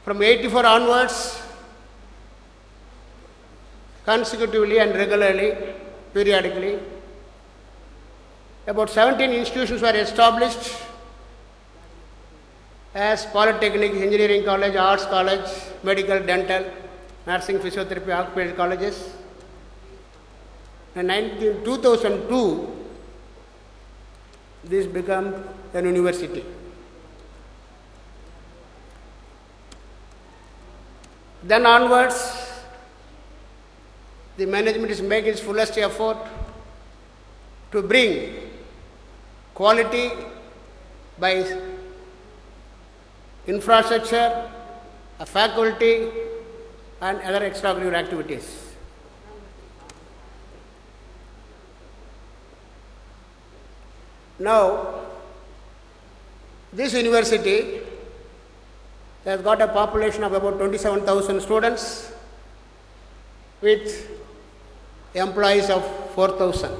From 84 onwards, consecutively and regularly, periodically, about 17 institutions were established as polytechnic, engineering college, arts college, medical, dental, nursing, physiotherapy, occupational colleges. In 2002, this became an university. Then onwards, the management is making its fullest effort to bring quality by infrastructure, a faculty, and other extracurricular activities. Now, this university has got a population of about 27,000 students with employees of 4,000.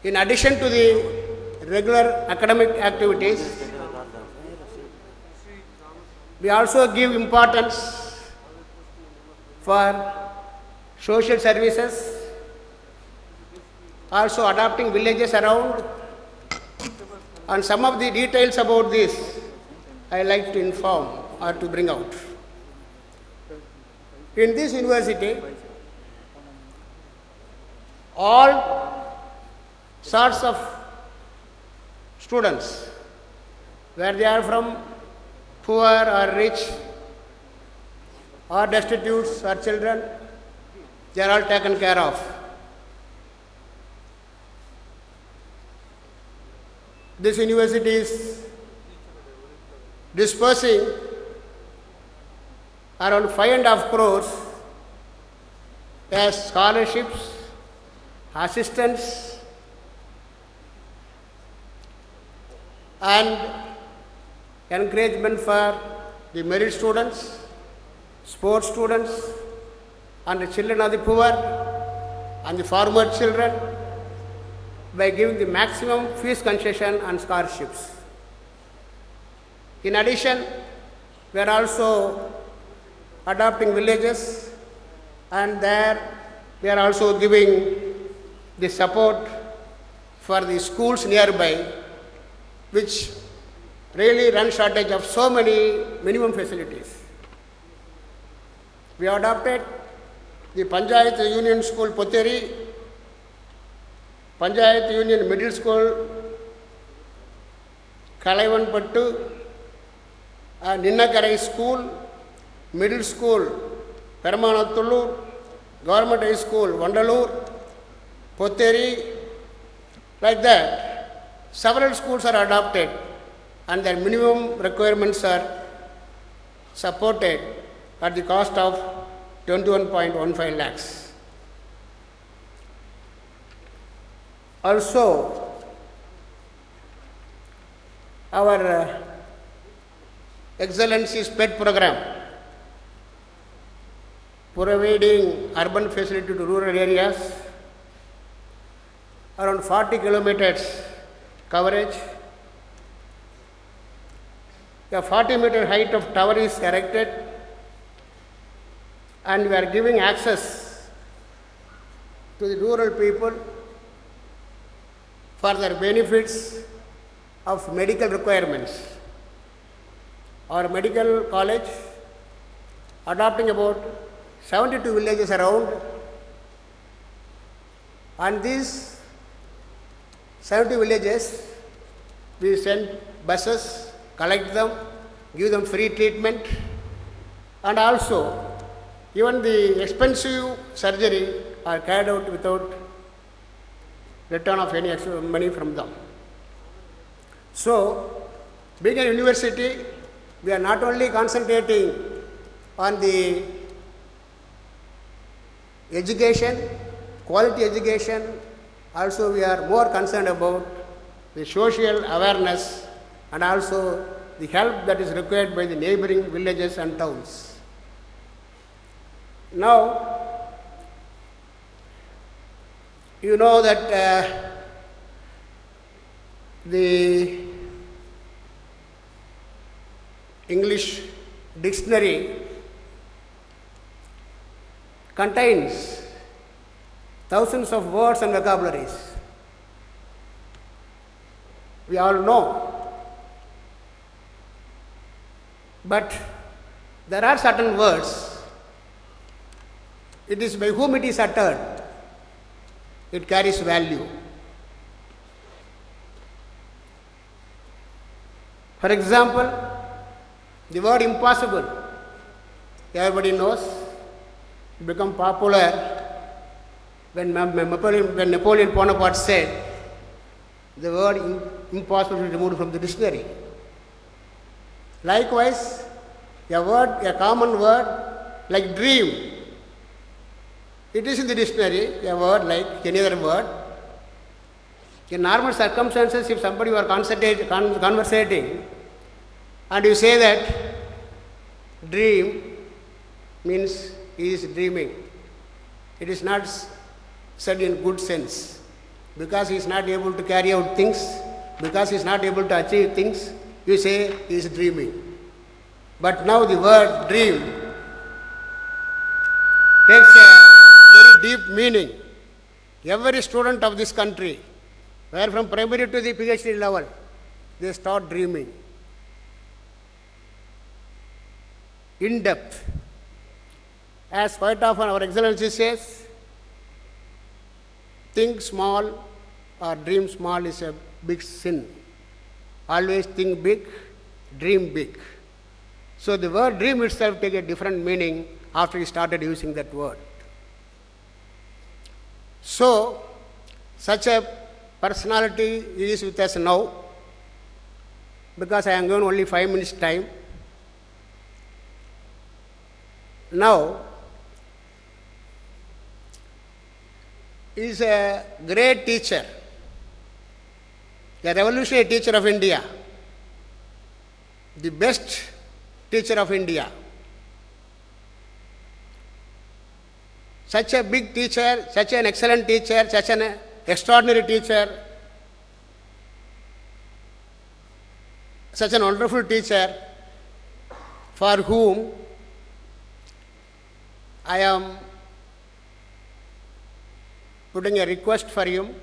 In addition to the regular academic activities, we also give importance for social services, also adopting villages around, and some of the details about this I like to inform or to bring out. In this university, all sorts of students, where they are from poor or rich or destitutes or children, they are all taken care of. This university is dispersing around 5.5 crores as scholarships, assistance, and encouragement for the merit students, sports students, and the children of the poor and the farmer children, by giving the maximum fees concession and scholarships. In addition, we are also adopting villages, and there we are also giving the support for the schools nearby, which really run shortage of so many minimum facilities. We adopted the Panchayat Union School Potteri, Panchayat Union Middle School Kalaivanpattu, Ninnakarai School, Middle School Peramanathulur, Government High School Vandalur, Potteri, like that. Several schools are adopted and their minimum requirements are supported at the cost of 21.15 lakhs. Also, our Excellency's PET program, providing urban facility to rural areas, around 40 kilometers coverage. A 40-meter height of tower is erected, and we are giving access to the rural people for their benefits of medical requirements. Our medical college adopting about 72 villages around, and these 70 villages we send buses, collect them, give them free treatment, and also even the expensive surgery are carried out without return of any extra money from them. So, being a university, we are not only concentrating on the education, quality education, also we are more concerned about the social awareness and also the help that is required by the neighboring villages and towns. Now, you know that English dictionary contains thousands of words and vocabularies. We all know. But there are certain words, it is by whom it is uttered, it carries value. For example, the word impossible, everybody knows, it became popular when Napoleon Bonaparte said the word impossible is removed from the dictionary. Likewise, a common word like dream, it is in the dictionary, a word like any other word. In normal circumstances, if somebody you are conversating and you say that dream means he is dreaming, it is not said in good sense, because he is not able to carry out things, because he is not able to achieve things, you say he is dreaming. But now the word dream takes a very deep meaning. Every student of this country, where from primary to the PhD level, they start dreaming. In depth. As quite often our Excellency says, think small or dream small is a big sin. Always think big, dream big. So the word dream itself takes a different meaning after he started using that word. So, such a personality is with us now, because I am given only 5 minutes time. Now, he is a great teacher, a revolutionary teacher of India, the best teacher of India. Such a big teacher, such an excellent teacher, such an extraordinary teacher, such an wonderful teacher, for whom I am putting a request for him.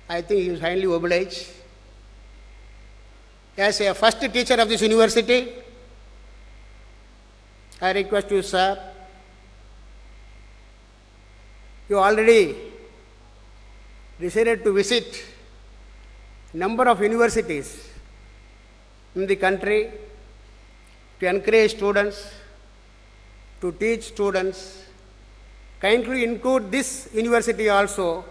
I think he is highly obliged. As a first teacher of this university, I request you, sir, you already decided to visit number of universities in the country to encourage students, to teach students. Kindly include this university also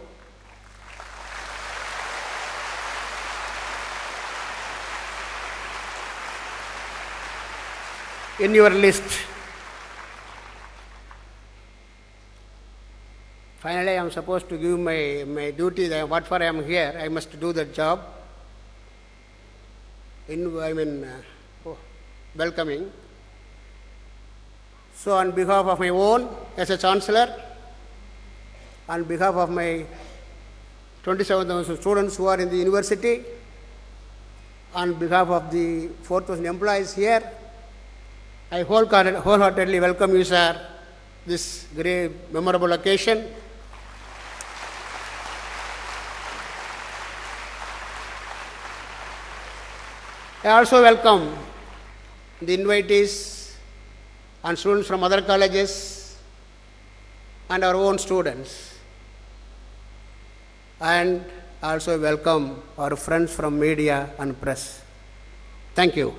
in your list. Finally, I am supposed to give my duty, that what for I am here, I must do the job. Welcoming. So on behalf of my own as a Chancellor, on behalf of my 27,000 students who are in the university, on behalf of the 4,000 employees here, I wholeheartedly welcome you, sir, this great memorable occasion. I also welcome the invitees and students from other colleges and our own students. And also welcome our friends from media and press. Thank you.